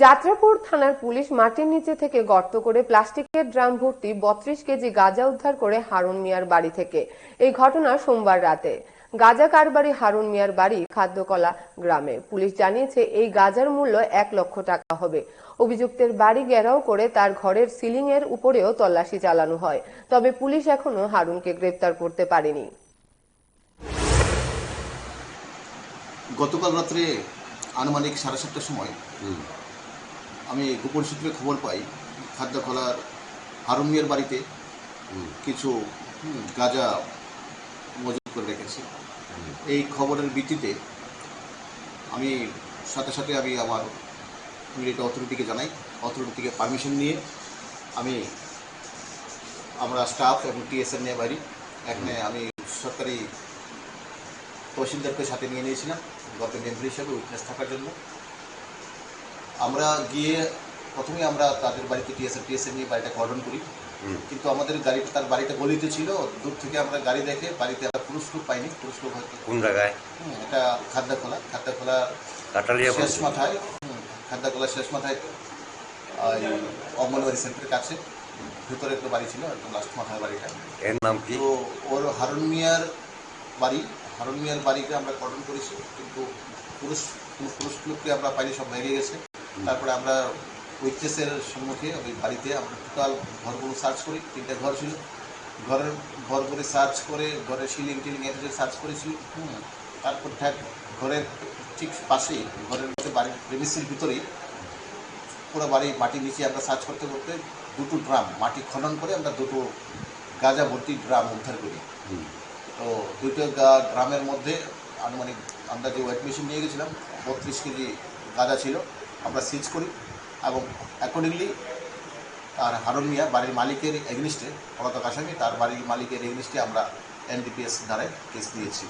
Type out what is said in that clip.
যাত্রাপুর থানার পুলিশ মাটির নিচে থেকে গর্ত করে প্লাস্টিকের ড্রাম ভর্তি 32 কেজি গাঁজা উদ্ধার করে হারুন মিয়ার বাড়ি থেকে। এই ঘটনা সোমবার রাতে। গাঁজা কারবারি হারুন মিয়ার বাড়ি খাদ্যকলা গ্রামে। পুলিশ জানিয়েছে এই গাঁজার মূল্য 1 লক্ষ টাকা হবে। অভিযুক্তের বাড়ি ঘেরাও করে তার ঘরের সিলিং এর উপরেও তল্লাশি চালানো হয়। তবে পুলিশ এখনো হারুনকে গ্রেফতার করতে পারেনি। গতকাল রাত্রে আনুমানিক 7:30টার সময় আমি গোপন সূত্রে খবর পাই খাদ্যকলার হারুন মিয়ার বাড়িতে কিছু গাঁজা মজুত করে রেখেছি। এই খবরের ভিত্তিতে আমি সাথে সাথে আমার মিলিটারি অথরিটিকে জানাই। অথরিটি থেকে পারমিশন নিয়ে আমরা স্টাফ এবং টিএসএর নিয়ে বাইরে এখানে আমি সরকারি তহসিলদারকে সাথে নিয়ে নিয়েছিলাম গত মেম্বার হিসাবে উইটনেস থাকার জন্য। আমরা গিয়ে প্রথমে আমরা তাদের বাড়িতে টিএসএ নিয়ে বাড়িটা কর্ডন করি, কিন্তু আমাদের তার বাড়িটা গলিতে ছিল। দূর থেকে আমরা গাড়ি দেখে বাড়িতে আমরা পুরুষ লোক পাইনি। পুরুষ লোক হয়তো কোন জায়গায়? এটা খাদ্যকলা শেষ মাথায়, খাদ্যকলা শেষ মাথায় অঙ্গনবাড়ি সেন্টারের কাছে ভিতরে একটা বাড়ি ছিল, একদম লাস্ট মাথায় বাড়িটা। এর নাম কি? তো ওর হারুন মিয়ার বাড়িকে আমরা কর্ডন করেছি, কিন্তু পুরুষ লোককে আমরা পাইনি, সব বেরিয়ে গেছে। তারপরে আমরা উইটনেসের সম্মুখে ওই বাড়িতে আমরা টোটাল ঘরগুলো সার্চ করি। 3টে ঘর ছিল, ঘরগুলো সার্চ করে ঘরের সিলিং টিলিং এগুলো সার্চ করেছি। তারপর ঘরের ঠিক পাশেই, ঘরের মধ্যে বাড়ির প্রেমিসের ভিতরেই পুরো বাড়ি মাটির নিচে আমরা সার্চ করতে করতে 2টো ড্রাম মাটি খনন করে আমরা 2টো গাঁজা ভর্তি ড্রাম উদ্ধার করি। তো 2টো ড্রামের মধ্যে আনুমানিক আমরা যে ওয়েট মেশিন নিয়ে গেছিলাম 32 কেজি গাঁজা ছিল, আমরা সিজ করি এবং অ্যাকর্ডিংলি তার হারুন মিয়া বাড়ির মালিকের এগেনিস্টে, পলাতক আসামি, তার বাড়ির মালিকের এগেনিস্টে আমরা এনডিপিএস ধারায় কেস দিয়েছি।